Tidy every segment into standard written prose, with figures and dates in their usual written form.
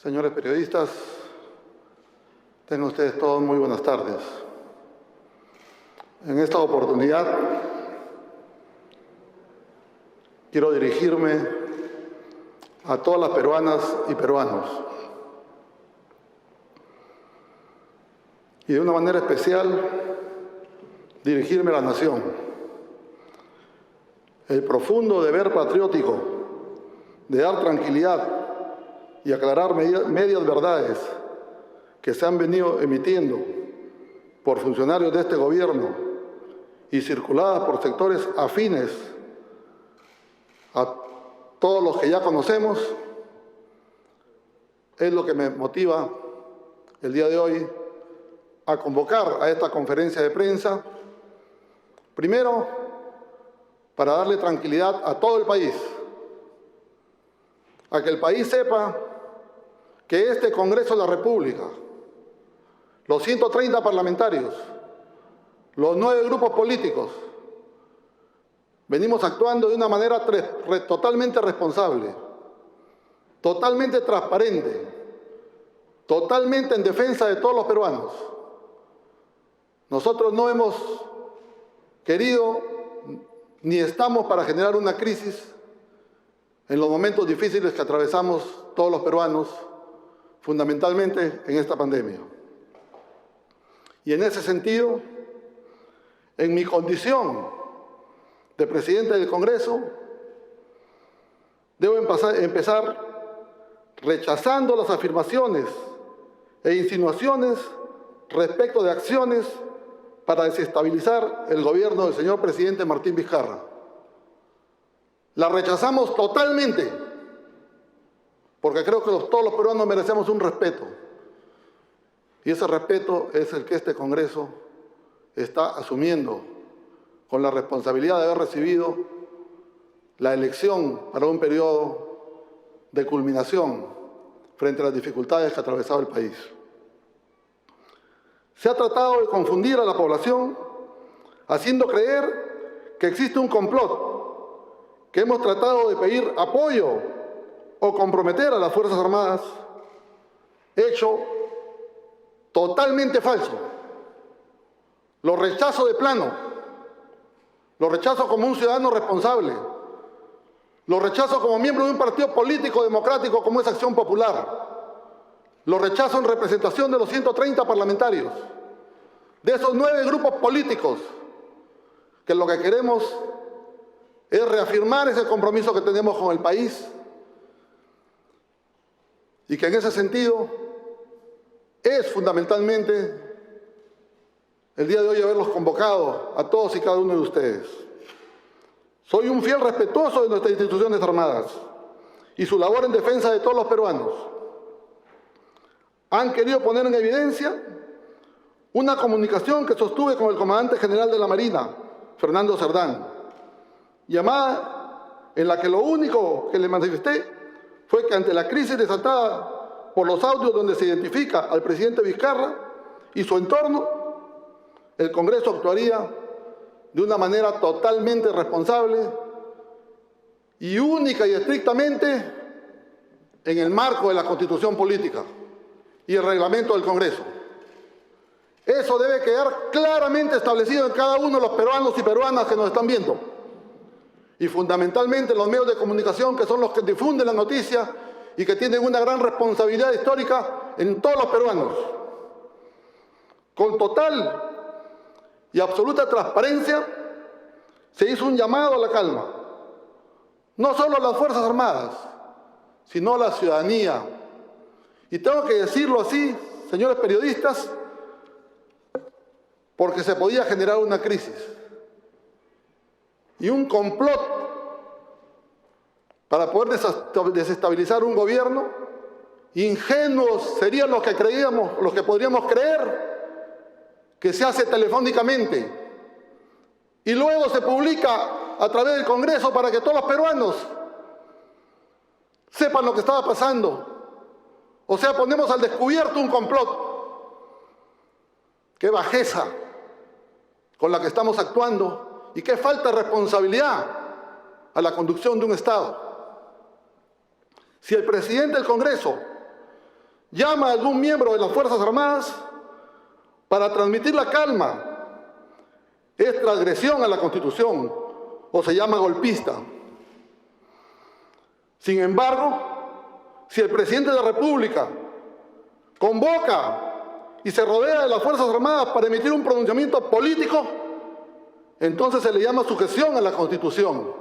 Señores periodistas, tengan ustedes todos muy buenas tardes. En esta oportunidad quiero dirigirme a todas las peruanas y peruanos y de una manera especial dirigirme a la nación. El profundo deber patriótico de dar tranquilidad y aclarar medias verdades que se han venido emitiendo por funcionarios de este gobierno y circuladas por sectores afines a todos los que ya conocemos, es lo que me motiva el día de hoy a convocar a esta conferencia de prensa, primero para darle tranquilidad a todo el país, a que el país sepa que este Congreso de la República, los 130 parlamentarios, los 9 grupos políticos, venimos actuando de una manera totalmente responsable, totalmente transparente, totalmente en defensa de todos los peruanos. Nosotros no hemos querido ni estamos para generar una crisis en los momentos difíciles que atravesamos todos los peruanos, fundamentalmente en esta pandemia. Y en ese sentido, en mi condición de presidente del Congreso, debo empezar rechazando las afirmaciones e insinuaciones respecto de acciones para desestabilizar el gobierno del señor presidente Martín Vizcarra. La rechazamos totalmente, porque creo que todos los peruanos merecemos un respeto. Y ese respeto es el que este Congreso está asumiendo con la responsabilidad de haber recibido la elección para un periodo de culminación frente a las dificultades que ha atravesado el país. Se ha tratado de confundir a la población haciendo creer que existe un complot, que hemos tratado de pedir apoyo o comprometer a las Fuerzas Armadas, hecho totalmente falso. Lo rechazo de plano, lo rechazo como un ciudadano responsable, lo rechazo como miembro de un partido político democrático como es Acción Popular, lo rechazo en representación de los 130 parlamentarios, de esos 9 grupos políticos, que lo que queremos es reafirmar ese compromiso que tenemos con el país y que en ese sentido es fundamentalmente el día de hoy haberlos convocado a todos y cada uno de ustedes. Soy un fiel respetuoso de nuestras instituciones armadas y su labor en defensa de todos los peruanos. Han querido poner en evidencia una comunicación que sostuve con el comandante general de la Marina, Fernando Serdán, llamada en la que lo único que le manifesté fue que ante la crisis desatada por los audios donde se identifica al presidente Vizcarra y su entorno, el Congreso actuaría de una manera totalmente responsable y única y estrictamente en el marco de la Constitución Política y el reglamento del Congreso. Eso debe quedar claramente establecido en cada uno de los peruanos y peruanas que nos están viendo. Y fundamentalmente en los medios de comunicación, que son los que difunden la noticia y que tienen una gran responsabilidad histórica en todos los peruanos. Con total y absoluta transparencia se hizo un llamado a la calma, no solo a las Fuerzas Armadas, sino a la ciudadanía. Y tengo que decirlo así, señores periodistas, porque se podía generar una crisis y un complot para poder desestabilizar un gobierno. Ingenuos serían los que creíamos, los que podríamos creer que se hace telefónicamente y luego se publica a través del Congreso para que todos los peruanos sepan lo que estaba pasando. O sea, ponemos al descubierto un complot. ¡Qué bajeza con la que estamos actuando y qué falta de responsabilidad a la conducción de un Estado! Si el presidente del Congreso llama a algún miembro de las Fuerzas Armadas para transmitir la calma, es transgresión a la Constitución o se llama golpista. Sin embargo, si el presidente de la República convoca y se rodea de las Fuerzas Armadas para emitir un pronunciamiento político, entonces se le llama sujeción a la Constitución.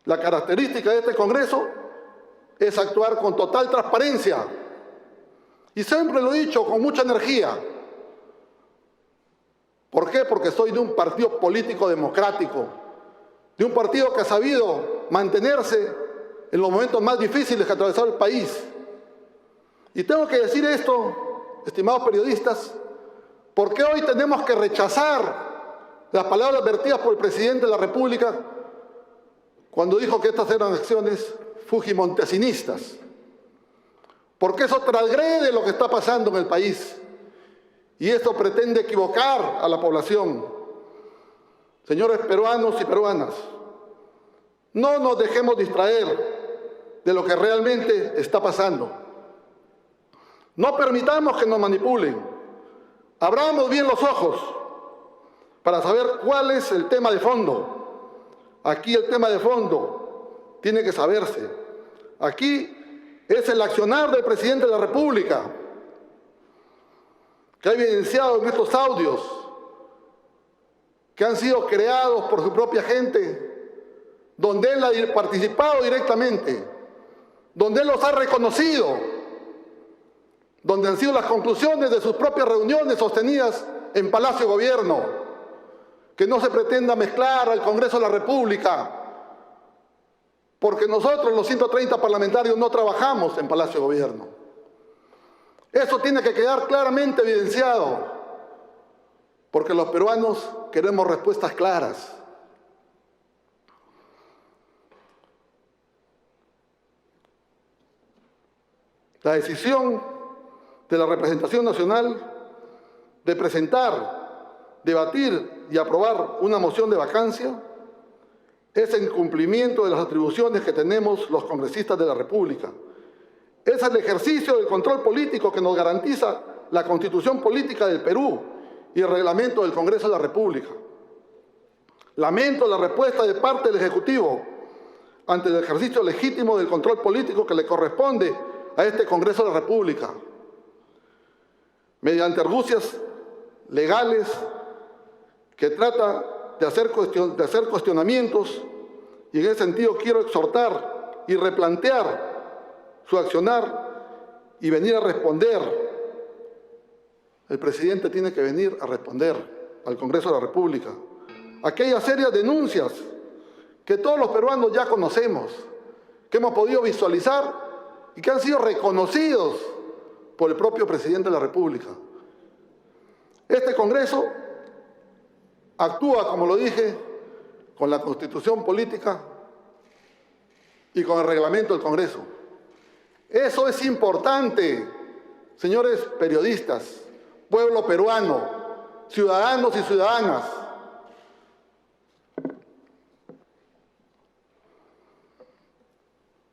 La característica de este Congreso es actuar con total transparencia. Y siempre lo he dicho con mucha energía. ¿Por qué? Porque soy de un partido político democrático, de un partido que ha sabido mantenerse en los momentos más difíciles que ha atravesado el país. Y tengo que decir esto, estimados periodistas, porque hoy tenemos que rechazar las palabras vertidas por el presidente de la República cuando dijo que estas eran acciones fujimontesinistas, porque eso transgrede lo que está pasando en el país y esto pretende equivocar a la población. Señores peruanos y peruanas, no nos dejemos distraer de lo que realmente está pasando. No permitamos que nos manipulen. Abramos bien los ojos para saber cuál es el tema de fondo. Aquí el tema de fondo tiene que saberse. Aquí es el accionar del presidente de la República, que ha evidenciado en estos audios que han sido creados por su propia gente, donde él ha participado directamente, donde él los ha reconocido, donde han sido las conclusiones de sus propias reuniones sostenidas en Palacio de Gobierno. Que no se pretenda mezclar al Congreso de la República, porque nosotros los 130 parlamentarios no trabajamos en Palacio de Gobierno. Eso tiene que quedar claramente evidenciado, porque los peruanos queremos respuestas claras. La decisión de la representación nacional de presentar, debatir y aprobar una moción de vacancia es en cumplimiento de las atribuciones que tenemos los congresistas de la República. Es el ejercicio del control político que nos garantiza la Constitución Política del Perú y el reglamento del Congreso de la República. Lamento la respuesta de parte del Ejecutivo ante el ejercicio legítimo del control político que le corresponde a este Congreso de la República. Mediante argucias legales que trata de hacer cuestionamientos, y en ese sentido quiero exhortar y replantear su accionar y venir a responder. El presidente tiene que venir a responder al Congreso de la República aquellas serias denuncias que todos los peruanos ya conocemos, que hemos podido visualizar y que han sido reconocidos por el propio presidente de la República. Este Congreso actúa, como lo dije, con la Constitución Política y con el reglamento del Congreso. Eso es importante, señores periodistas, pueblo peruano, ciudadanos y ciudadanas.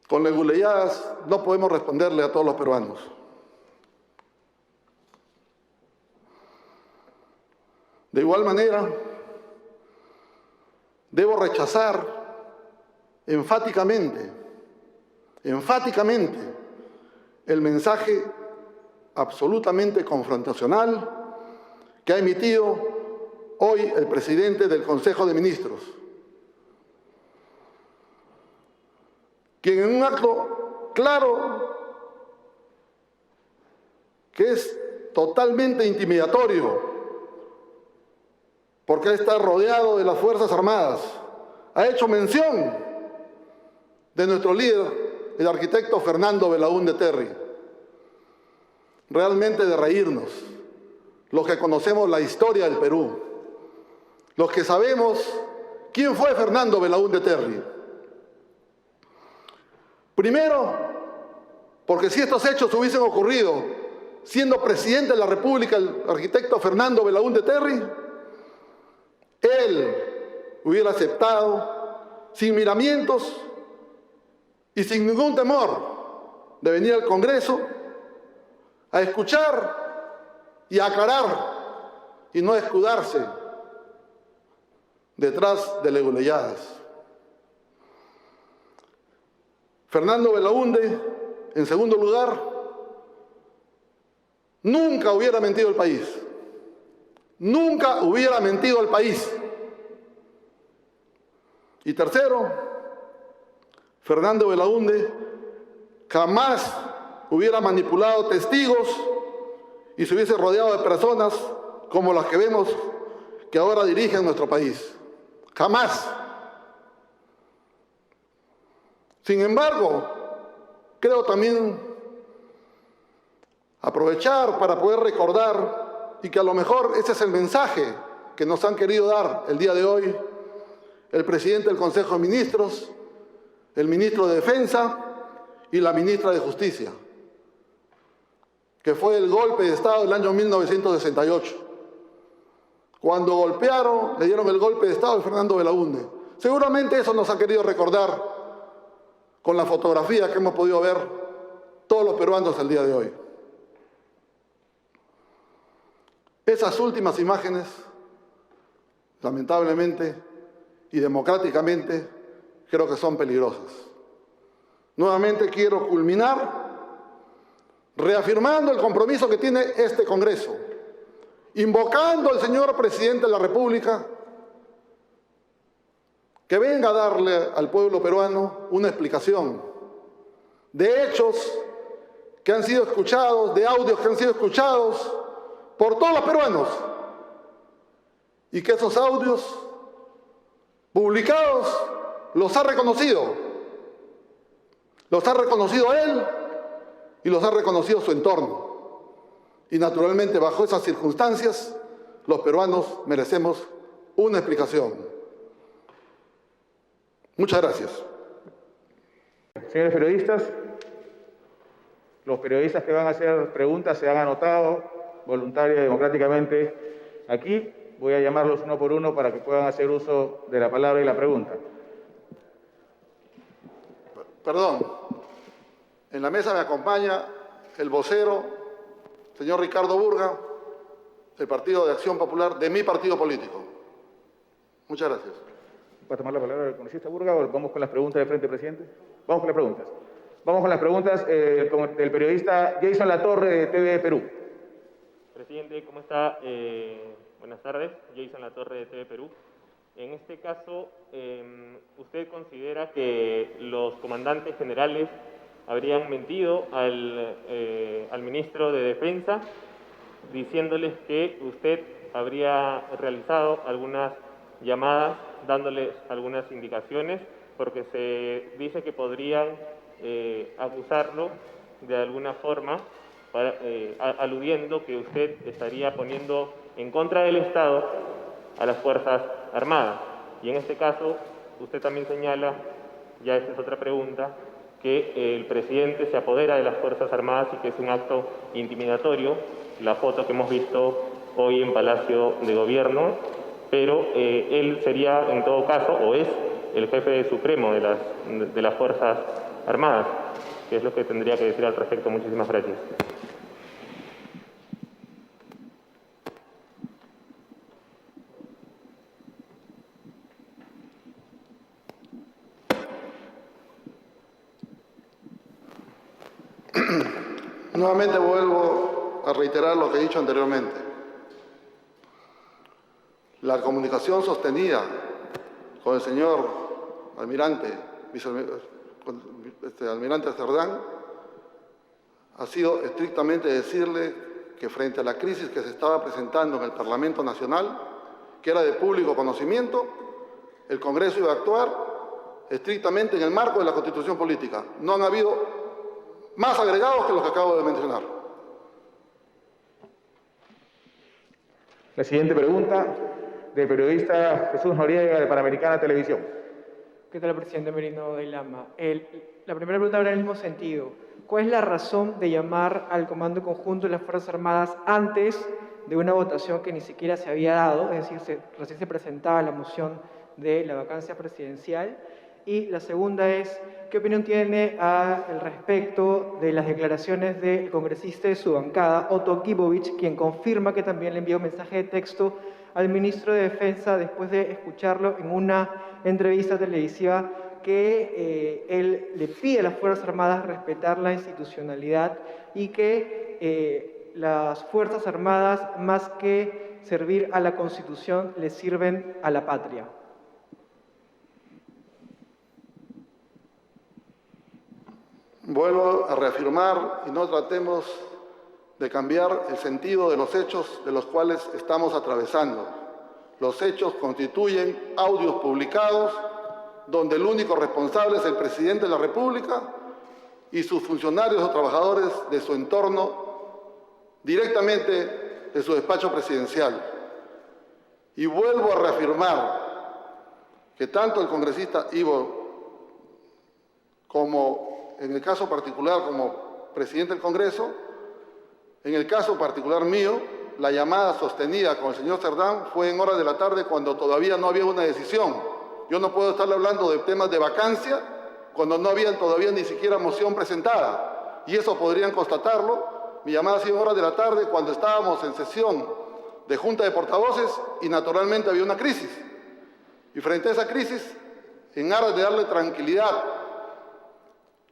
Con leguleyadas no podemos responderle a todos los peruanos. De igual manera, debo rechazar enfáticamente, el mensaje absolutamente confrontacional que ha emitido hoy el presidente del Consejo de Ministros, quien en un acto claro que es totalmente intimidatorio, porque está rodeado de las Fuerzas Armadas, ha hecho mención de nuestro líder, el arquitecto Fernando Belaúnde Terry. Realmente de reírnos, los que conocemos la historia del Perú, los que sabemos quién fue Fernando Belaúnde Terry. Primero, porque si estos hechos hubiesen ocurrido siendo presidente de la República el arquitecto Fernando Belaúnde Terry, él hubiera aceptado sin miramientos y sin ningún temor de venir al Congreso a escuchar y a aclarar y no a escudarse detrás de leguleyadas. Fernando Belaúnde, en segundo lugar, nunca hubiera mentido al país. Nunca hubiera mentido al país. Y tercero, Fernando Belaúnde jamás hubiera manipulado testigos y se hubiese rodeado de personas como las que vemos que ahora dirigen nuestro país. Jamás. Sin embargo, creo también aprovechar para poder recordar, y que a lo mejor ese es el mensaje que nos han querido dar el día de hoy el presidente del Consejo de Ministros, el ministro de Defensa y la ministra de Justicia, que fue el golpe de Estado del año 1968. Cuando golpearon, le dieron el golpe de Estado a Fernando Belaúnde. Seguramente eso nos ha querido recordar con la fotografía que hemos podido ver todos los peruanos el día de hoy. Esas últimas imágenes, lamentablemente y democráticamente, creo que son peligrosas. Nuevamente quiero culminar reafirmando el compromiso que tiene este Congreso, invocando al señor Presidente de la República que venga a darle al pueblo peruano una explicación de hechos que han sido escuchados, de audios que han sido escuchados por todos los peruanos, y que esos audios publicados los ha reconocido. Los ha reconocido él y los ha reconocido su entorno. Y naturalmente, bajo esas circunstancias, los peruanos merecemos una explicación. Muchas gracias. Señores periodistas, los periodistas que van a hacer preguntas se han anotado voluntaria y democráticamente aquí. Voy a llamarlos uno por uno para que puedan hacer uso de la palabra y la pregunta. Perdón, en la mesa me acompaña el vocero, señor Ricardo Burga, del Partido de Acción Popular, de mi partido político. Muchas gracias. ¿Va a tomar la palabra el congresista Burga o vamos con las preguntas de frente, presidente? Vamos con las preguntas. Vamos con las preguntas del periodista Jason Latorre de TV Perú. Presidente, ¿cómo está? Buenas tardes, Jason Latorre de TV Perú. En este caso, ¿usted considera que los comandantes generales habrían mentido al ministro de Defensa diciéndoles que usted habría realizado algunas llamadas dándoles algunas indicaciones, porque se dice que podrían acusarlo de alguna forma, aludiendo que usted estaría poniendo en contra del Estado a las Fuerzas Armadas? Y en este caso, usted también señala, ya esta es otra pregunta, que el presidente se apodera de las Fuerzas Armadas y que es un acto intimidatorio, la foto que hemos visto hoy en Palacio de Gobierno, pero él sería, en todo caso, o es el jefe supremo de las Fuerzas Armadas, que es lo que tendría que decir al respecto. Muchísimas gracias. Nuevamente vuelvo a reiterar lo que he dicho anteriormente. La comunicación sostenida con el señor almirante, almirante Cerdán, ha sido estrictamente decirle que frente a la crisis que se estaba presentando en el Parlamento Nacional, que era de público conocimiento, el Congreso iba a actuar estrictamente en el marco de la Constitución política. No han habido más agregados que los que acabo de mencionar. La siguiente pregunta, del periodista Jesús Noriega, de Panamericana Televisión. ¿Qué tal, presidente Merino de Lama? La primera pregunta va en el mismo sentido. ¿Cuál es la razón de llamar al Comando Conjunto de las Fuerzas Armadas antes de una votación que ni siquiera se había dado? Es decir, recién se presentaba la moción de la vacancia presidencial. Y la segunda es, ¿qué opinión tiene al respecto de las declaraciones del congresista de su bancada, Otto Gibovich, quien confirma que también le envió un mensaje de texto al ministro de Defensa después de escucharlo en una entrevista televisiva que él le pide a las Fuerzas Armadas respetar la institucionalidad y que las Fuerzas Armadas, más que servir a la Constitución, le sirven a la patria? Vuelvo a reafirmar y no tratemos de cambiar el sentido de los hechos de los cuales estamos atravesando. Los hechos constituyen audios publicados donde el único responsable es el presidente de la República y sus funcionarios o trabajadores de su entorno directamente de su despacho presidencial. Y vuelvo a reafirmar que tanto el congresista Ivo como en el caso particular como presidente del Congreso, en el caso particular mío, la llamada sostenida con el señor Cerdán fue en horas de la tarde cuando todavía no había una decisión. Yo no puedo estarle hablando de temas de vacancia cuando no había todavía ni siquiera moción presentada. Y eso podrían constatarlo. Mi llamada ha sido en horas de la tarde cuando estábamos en sesión de Junta de Portavoces y naturalmente había una crisis. Y frente a esa crisis, en aras de darle tranquilidad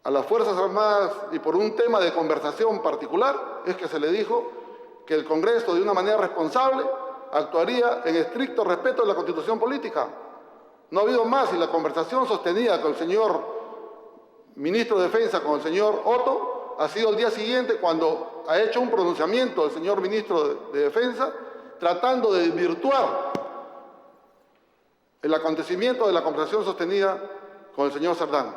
a las Fuerzas Armadas y por un tema de conversación particular, es que se le dijo que el Congreso, de una manera responsable, actuaría en estricto respeto de la Constitución política. No ha habido más, y la conversación sostenida con el señor ministro de Defensa, con el señor Otto, ha sido el día siguiente cuando ha hecho un pronunciamiento el señor ministro de Defensa tratando de desvirtuar el acontecimiento de la conversación sostenida con el señor Cerdán.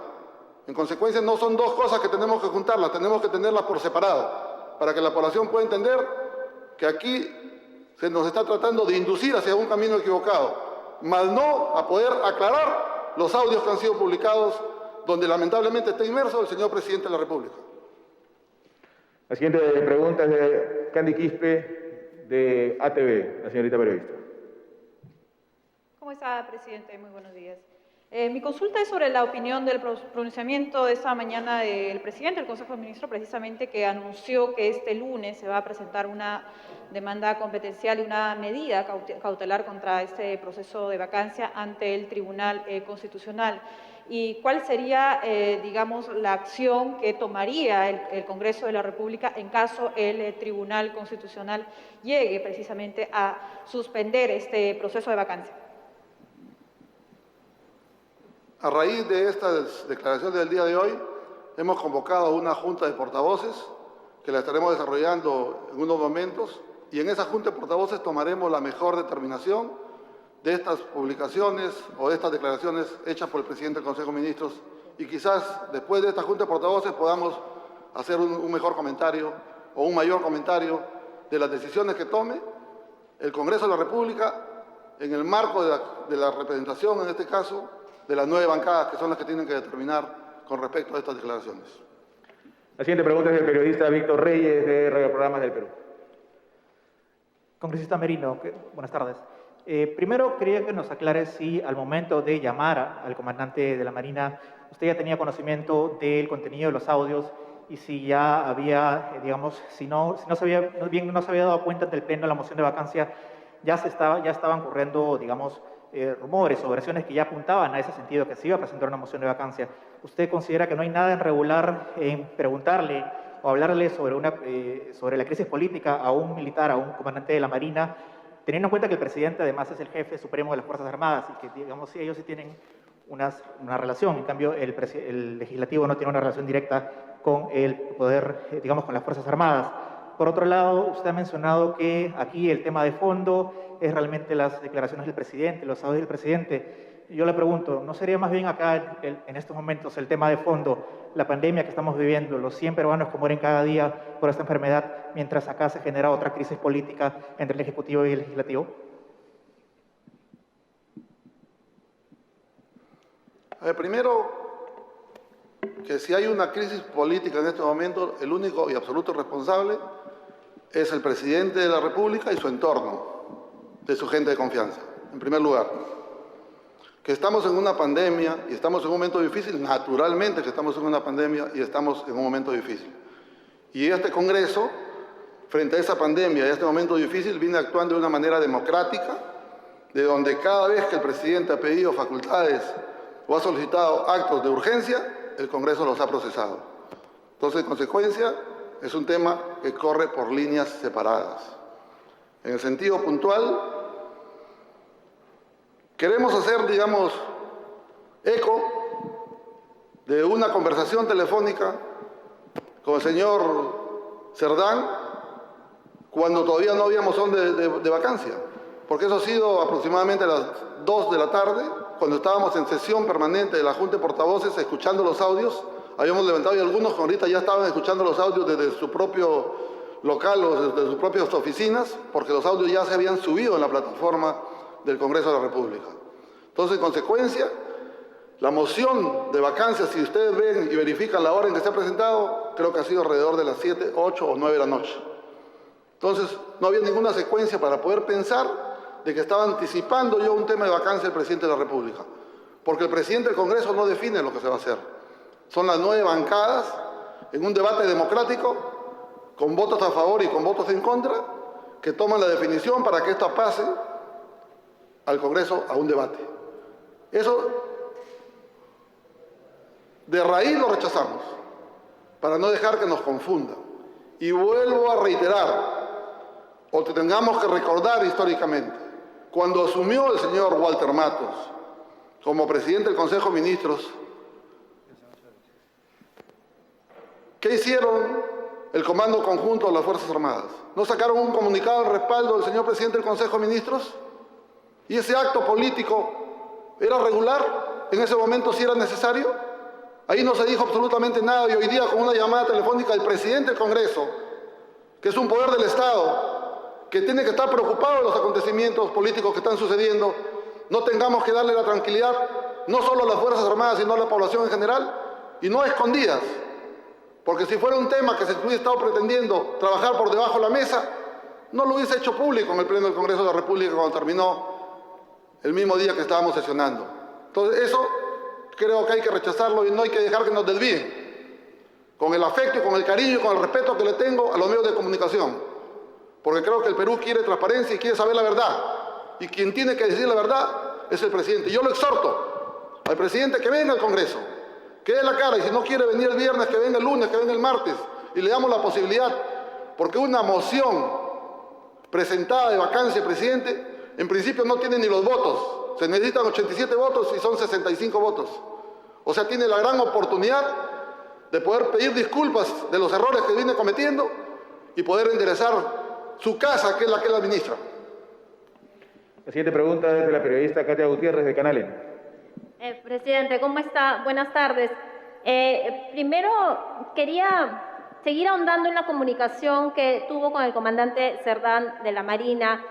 En consecuencia, no son dos cosas que tenemos que juntarlas, tenemos que tenerlas por separado, para que la población pueda entender que aquí se nos está tratando de inducir hacia un camino equivocado, más no a poder aclarar los audios que han sido publicados, donde lamentablemente está inmerso el señor presidente de la República. La siguiente pregunta es de Candy Quispe, de ATV, la señorita periodista. ¿Cómo está, presidente? Muy buenos días. Mi consulta es sobre la opinión del pronunciamiento de esta mañana del presidente del Consejo de Ministros, precisamente, que anunció que este lunes se va a presentar una demanda competencial y una medida cautelar contra este proceso de vacancia ante el Tribunal Constitucional. ¿Y cuál sería, digamos, la acción que tomaría el Congreso de la República en caso el Tribunal Constitucional llegue precisamente a suspender este proceso de vacancia? A raíz de estas declaraciones del día de hoy, hemos convocado una junta de portavoces que la estaremos desarrollando en unos momentos, y en esa junta de portavoces tomaremos la mejor determinación de estas publicaciones o de estas declaraciones hechas por el presidente del Consejo de Ministros, y quizás después de esta junta de portavoces podamos hacer un mejor comentario o un mayor comentario de las decisiones que tome el Congreso de la República en el marco de la representación, en este caso, de las 9 bancadas, que son las que tienen que determinar con respecto a estas declaraciones. La siguiente pregunta es del periodista Víctor Reyes, de Radio Programas del Perú. Congresista Merino, buenas tardes. Primero, quería que nos aclare si al momento de llamar al comandante de la Marina, usted ya tenía conocimiento del contenido de los audios y si ya había, digamos, si no se había dado cuenta del Pleno de la moción de vacancia, ya estaban corriendo, digamos, rumores o versiones que ya apuntaban a ese sentido, que se iba a presentar una moción de vacancia. ¿Usted considera que no hay nada irregular en preguntarle o hablarle sobre la crisis política a un militar, a un comandante de la Marina, teniendo en cuenta que el presidente además es el jefe supremo de las Fuerzas Armadas y que, digamos, sí, ellos sí tienen una relación, en cambio el legislativo no tiene una relación directa con el poder, digamos, con las Fuerzas Armadas? Por otro lado, usted ha mencionado que aquí el tema de fondo es realmente las declaraciones del presidente, los audios del presidente. Yo le pregunto, ¿no sería más bien acá en estos momentos el tema de fondo, la pandemia que estamos viviendo, los 100 peruanos que mueren cada día por esta enfermedad, mientras acá se genera otra crisis política entre el Ejecutivo y el Legislativo? Primero, que si hay una crisis política en este momento, el único y absoluto responsable es el presidente de la República y su entorno, de su gente de confianza, en primer lugar. que estamos en una pandemia y estamos en un momento difícil, naturalmente que estamos en una pandemia y estamos en un momento difícil. Y este Congreso, frente a esa pandemia y a este momento difícil, viene actuando de una manera democrática, de donde cada vez que el presidente ha pedido facultades o ha solicitado actos de urgencia, el Congreso los ha procesado. Entonces, en consecuencia, es un tema que corre por líneas separadas. En el sentido puntual, queremos hacer, digamos, eco de una conversación telefónica con el señor Cerdán cuando todavía no había moción de vacancia, porque eso ha sido aproximadamente a las 2 de la tarde, cuando estábamos en sesión permanente de la Junta de Portavoces escuchando los audios. Habíamos levantado y algunos que ahorita ya estaban escuchando los audios desde su propio local o desde sus propias oficinas, porque los audios ya se habían subido en la plataforma del Congreso de la República. Entonces, en consecuencia, la moción de vacancia, si ustedes ven y verifican la hora en que se ha presentado, creo que ha sido alrededor de las 7, 8 o 9 de la noche. Entonces, no había ninguna secuencia para poder pensar de que estaba anticipando yo un tema de vacancia del presidente de la República, porque el presidente del Congreso no define lo que se va a hacer. Son las 9 bancadas en un debate democrático, con votos a favor y con votos en contra, que toman la definición para que esto pase al Congreso a un debate. Eso de raíz lo rechazamos, para no dejar que nos confundan. Y vuelvo a reiterar, o que tengamos que recordar históricamente, cuando asumió el señor Walter Matos como presidente del Consejo de Ministros, ¿qué hicieron el Comando Conjunto de las Fuerzas Armadas? ¿No sacaron un comunicado al respaldo del señor presidente del Consejo de Ministros? ¿Y ese acto político era regular? ¿En ese momento sí era necesario? Ahí no se dijo absolutamente nada y hoy día con una llamada telefónica del presidente del Congreso, que es un poder del Estado, que tiene que estar preocupado de los acontecimientos políticos que están sucediendo, no tengamos que darle la tranquilidad no solo a las Fuerzas Armadas, sino a la población en general, y no a escondidas. Porque si fuera un tema que se hubiese estado pretendiendo trabajar por debajo de la mesa, no lo hubiese hecho público en el Pleno del Congreso de la República cuando terminó el mismo día que estábamos sesionando. Entonces eso creo que hay que rechazarlo y no hay que dejar que nos desvíen. Con el afecto y con el cariño y con el respeto que le tengo a los medios de comunicación. Porque creo que el Perú quiere transparencia y quiere saber la verdad. Y quien tiene que decir la verdad es el presidente. Yo lo exhorto al presidente que venga al Congreso, que dé la cara, y si no quiere venir el viernes, que venga el lunes, que venga el martes, y le damos la posibilidad, porque una moción presentada de vacancia del presidente, en principio no tiene ni los votos, se necesitan 87 votos y son 65 votos. O sea, tiene la gran oportunidad de poder pedir disculpas de los errores que viene cometiendo y poder enderezar su casa, que es la que él administra. La siguiente pregunta es de la periodista Katia Gutiérrez, de Canal N. Presidente, ¿cómo está? Buenas tardes. Primero, quería seguir ahondando en la comunicación que tuvo con el comandante Cerdán de la Marina.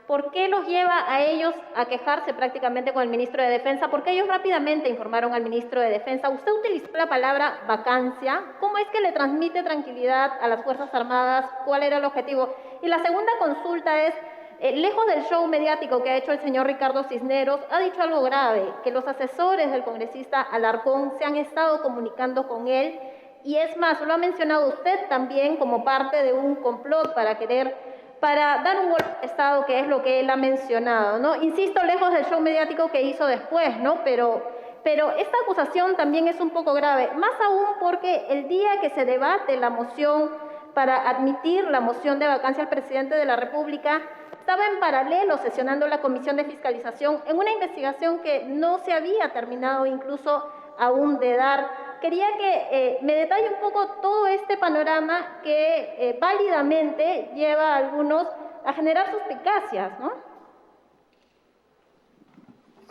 ¿Por qué los lleva a ellos a quejarse prácticamente con el ministro de Defensa? Porque ellos rápidamente informaron al ministro de Defensa. Usted utilizó la palabra vacancia. ¿Cómo es que le transmite tranquilidad a las Fuerzas Armadas? ¿Cuál era el objetivo? Y la segunda consulta es, lejos del show mediático que ha hecho el señor Ricardo Cisneros, ha dicho algo grave, que los asesores del congresista Alarcón se han estado comunicando con él, y es más, lo ha mencionado usted también como parte de un complot para dar un golpe de Estado, que es lo que él ha mencionado, ¿no? Insisto, lejos del show mediático que hizo después, ¿no? Pero esta acusación también es un poco grave, más aún porque el día que se debate la moción para admitir la moción de vacancia al presidente de la República, estaba en paralelo sesionando la Comisión de Fiscalización en una investigación que no se había terminado incluso aún de dar. Quería que me detalle un poco todo este panorama que válidamente lleva a algunos a generar suspicacias, ¿no?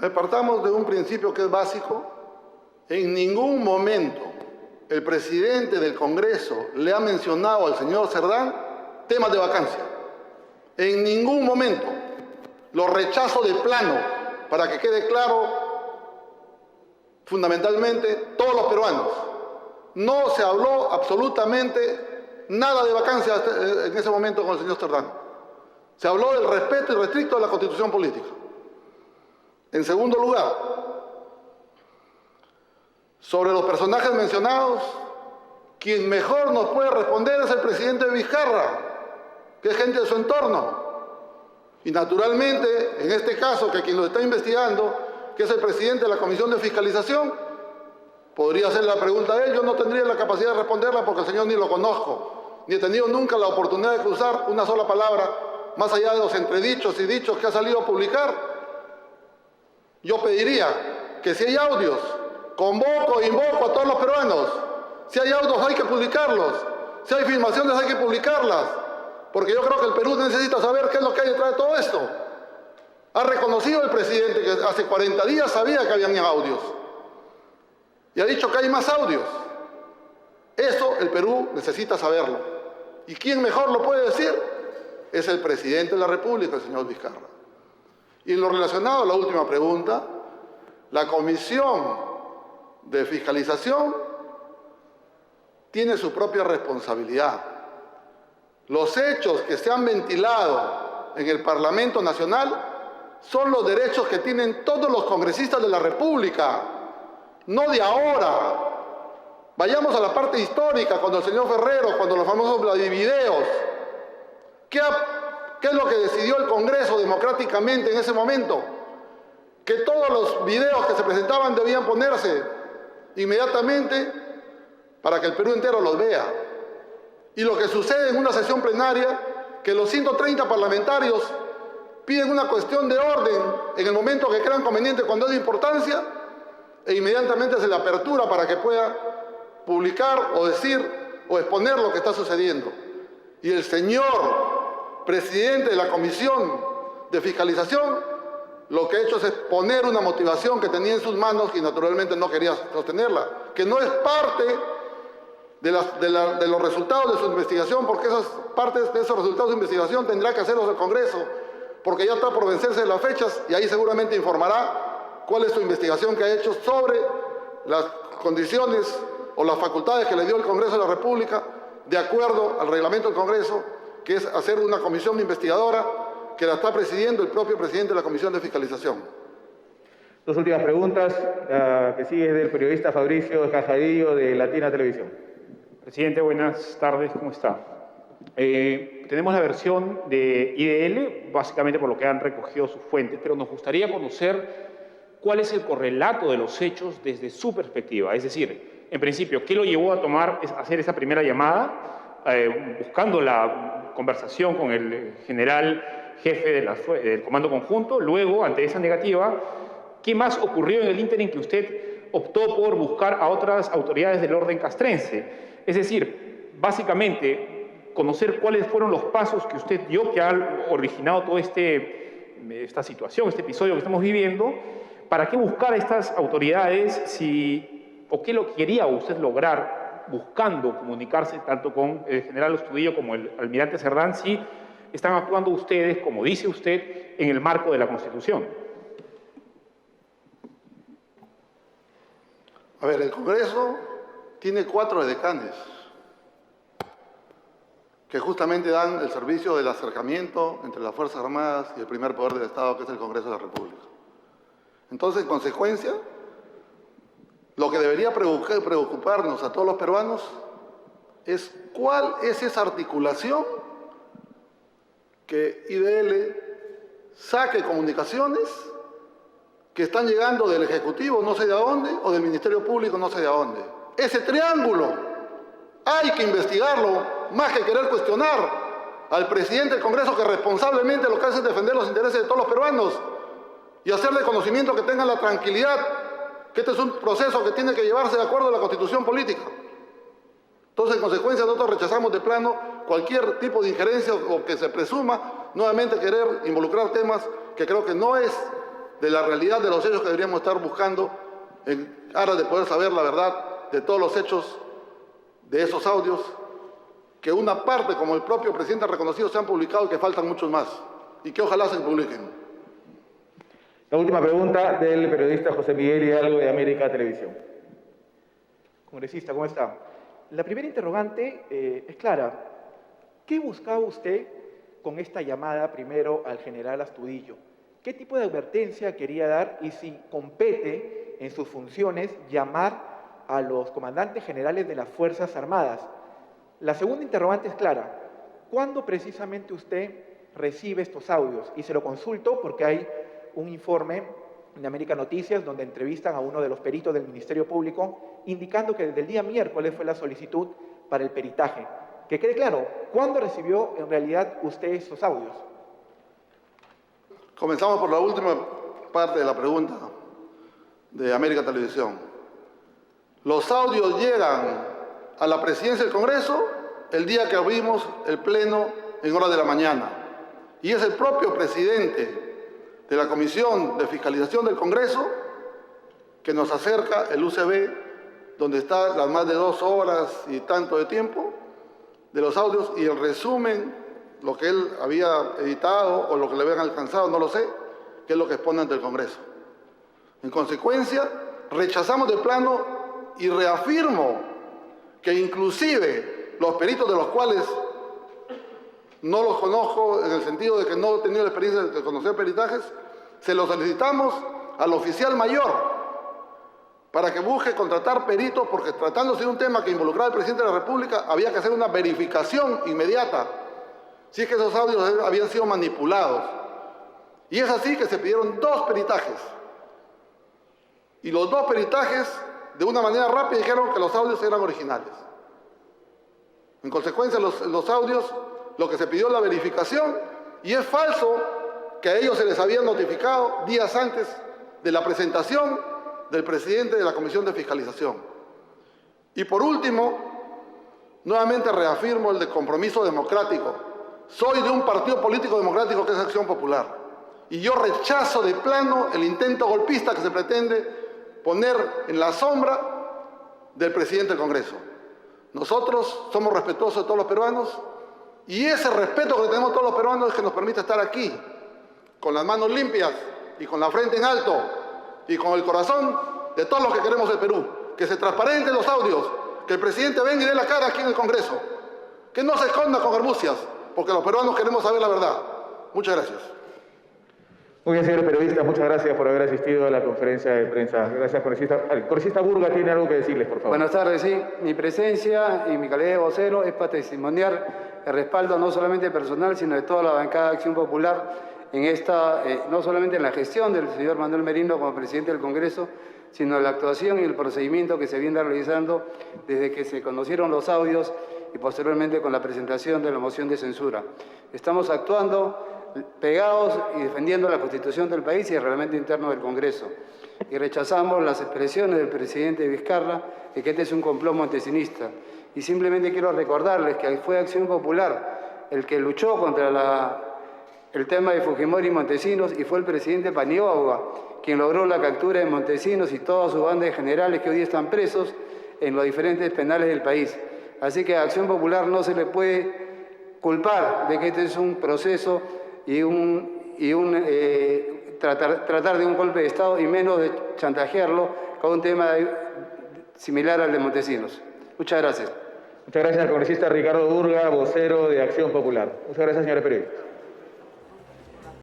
Partamos de un principio que es básico. En ningún momento el presidente del Congreso le ha mencionado al señor Cerdán temas de vacancia. En ningún momento. Lo rechazo de plano, para que quede claro, fundamentalmente, todos los peruanos. No se habló absolutamente nada de vacancia en ese momento con el señor Cerdán. Se habló del respeto irrestricto de la Constitución política. En segundo lugar, Sobre los personajes mencionados, quien mejor nos puede responder es el presidente Vizcarra, que es gente de su entorno. Y naturalmente, en este caso, que quien lo está investigando, que es el presidente de la Comisión de Fiscalización, podría hacer la pregunta a él. Yo no tendría la capacidad de responderla porque el señor ni lo conozco, ni he tenido nunca la oportunidad de cruzar una sola palabra, más allá de los entredichos y dichos que ha salido a publicar. Yo pediría que si hay audios, convoco e invoco a todos los peruanos. Si hay audios hay que publicarlos, si hay filmaciones hay que publicarlas, porque yo creo que el Perú necesita saber qué es lo que hay detrás de todo esto. Ha reconocido el presidente que hace 40 días sabía que habían audios y ha dicho que hay más audios. Eso el Perú necesita saberlo. ¿Y quién mejor lo puede decir? Es el presidente de la República, el señor Vizcarra. Y en lo relacionado a la última pregunta, la Comisión de Fiscalización tiene su propia responsabilidad. Los hechos que se han ventilado en el Parlamento Nacional son los derechos que tienen todos los congresistas de la República, no de ahora. Vayamos a la parte histórica, cuando el señor Ferrero, cuando los famosos Vladivideos. ¿Qué es lo que decidió el Congreso democráticamente en ese momento? Que todos los videos que se presentaban debían ponerse inmediatamente para que el Perú entero los vea. Y lo que sucede en una sesión plenaria, que los 130 parlamentarios piden una cuestión de orden en el momento que crean conveniente cuando es de importancia, e inmediatamente se le apertura para que pueda publicar o decir o exponer lo que está sucediendo. Y el señor presidente de la Comisión de Fiscalización lo que ha hecho es exponer una motivación que tenía en sus manos y naturalmente no quería sostenerla, que no es parte de los resultados de su investigación, porque esas partes de esos resultados de investigación tendrá que hacerlos el Congreso, porque ya está por vencerse las fechas y ahí seguramente informará cuál es su investigación que ha hecho sobre las condiciones o las facultades que le dio el Congreso de la República de acuerdo al reglamento del Congreso, que es hacer una comisión investigadora que la está presidiendo el propio presidente de la Comisión de Fiscalización. Dos últimas preguntas. La que sigue es del periodista Fabricio Escajadillo de Latina Televisión. Presidente, buenas tardes, ¿cómo está? Tenemos la versión de IDL, básicamente por lo que han recogido sus fuentes, pero nos gustaría conocer cuál es el correlato de los hechos desde su perspectiva. Es decir, en principio, ¿qué lo llevó a hacer esa primera llamada, buscando la conversación con el general jefe del Comando Conjunto? Luego, ante esa negativa, ¿qué más ocurrió en el ínterin que usted optó por buscar a otras autoridades del orden castrense? Es decir, básicamente, conocer cuáles fueron los pasos que usted dio que han originado toda esta situación, este episodio que estamos viviendo. ¿Para qué buscar a estas autoridades o qué lo quería usted lograr buscando comunicarse tanto con el general Astudillo como el almirante Cerdán si están actuando ustedes, como dice usted, en el marco de la Constitución? A ver, el Congreso tiene 4 edecanes que justamente dan el servicio del acercamiento entre las Fuerzas Armadas y el primer poder del Estado, que es el Congreso de la República. Entonces, en consecuencia, lo que debería preocuparnos a todos los peruanos es cuál es esa articulación que IDL saque comunicaciones que están llegando del Ejecutivo no sé de dónde o del Ministerio Público no sé de dónde. Ese triángulo hay que investigarlo, más que querer cuestionar al presidente del Congreso, que responsablemente lo que hace es defender los intereses de todos los peruanos y hacerle conocimiento que tengan la tranquilidad que este es un proceso que tiene que llevarse de acuerdo a la Constitución política. Entonces, en consecuencia, nosotros rechazamos de plano cualquier tipo de injerencia o que se presuma nuevamente querer involucrar temas que creo que no es de la realidad de los hechos que deberíamos estar buscando en aras de poder saber la verdad de todos los hechos de esos audios, que una parte, como el propio presidente ha reconocido, se han publicado y que faltan muchos más, y que ojalá se publiquen. La última pregunta del periodista José Miguel Hidalgo de América Televisión. Congresista, ¿cómo está? La primera interrogante es clara. ¿Qué buscaba usted con esta llamada primero al general Astudillo? ¿Qué tipo de advertencia quería dar y si compete en sus funciones llamar a los comandantes generales de las Fuerzas Armadas. La segunda interrogante es clara. ¿Cuándo precisamente usted recibe estos audios? Y se lo consulto porque hay un informe en América Noticias donde entrevistan a uno de los peritos del Ministerio Público indicando que desde el día miércoles fue la solicitud para el peritaje. Que quede claro, ¿cuándo recibió en realidad usted esos audios? Comenzamos por la última parte de la pregunta de América Televisión. Los audios llegan a la presidencia del Congreso el día que abrimos el pleno en horas de la mañana. Y es el propio presidente de la Comisión de Fiscalización del Congreso que nos acerca el USB, donde está las más de 2 horas y tanto de tiempo de los audios y el resumen, lo que él había editado o lo que le habían alcanzado, no lo sé, que es lo que expone ante el Congreso. En consecuencia, rechazamos de plano y reafirmo que inclusive los peritos de los cuales no los conozco en el sentido de que no he tenido la experiencia de conocer peritajes, se los solicitamos al oficial mayor para que busque contratar peritos, porque tratándose de un tema que involucraba al presidente de la República, había que hacer una verificación inmediata si es que esos audios habían sido manipulados. Y es así que se pidieron 2 peritajes. Y los 2 peritajes, de una manera rápida, dijeron que los audios eran originales. En consecuencia, los audios, lo que se pidió es la verificación, y es falso que a ellos se les había notificado días antes de la presentación del presidente de la Comisión de Fiscalización. Y por último, nuevamente reafirmo el de compromiso democrático. Soy de un partido político democrático que es Acción Popular. Y yo rechazo de plano el intento golpista que se pretende poner en la sombra del presidente del Congreso. Nosotros somos respetuosos de todos los peruanos y ese respeto que tenemos todos los peruanos es que nos permite estar aquí, con las manos limpias y con la frente en alto y con el corazón de todos los que queremos el Perú. Que se transparenten los audios, que el presidente venga y dé la cara aquí en el Congreso, que no se esconda con argucias, porque los peruanos queremos saber la verdad. Muchas gracias. Muy bien, señores periodistas, muchas gracias por haber asistido a la conferencia de prensa. Gracias, congresista. El congresista Burga tiene algo que decirles, por favor. Buenas tardes, sí. Mi presencia y mi calidad de vocero es para testimoniar el respaldo no solamente personal, sino de toda la bancada de Acción Popular en esta, no solamente en la gestión del señor Manuel Merino como presidente del Congreso, sino en la actuación y el procedimiento que se viene realizando desde que se conocieron los audios y posteriormente con la presentación de la moción de censura. Estamos actuando pegados y defendiendo la Constitución del país y el reglamento interno del Congreso. Y rechazamos las expresiones del presidente Vizcarra de que este es un complot montesinista. Y simplemente quiero recordarles que fue Acción Popular el que luchó contra el tema de Fujimori y Montesinos, y fue el presidente Paniagua quien logró la captura de Montesinos y toda su banda de generales que hoy están presos en los diferentes penales del país. Así que a Acción Popular no se le puede culpar de que este es un proceso y tratar de un golpe de Estado, y menos de chantajearlo con un tema similar al de Montesinos. Muchas gracias. Muchas gracias al congresista Ricardo Burga, vocero de Acción Popular. Muchas gracias, señores periodistas.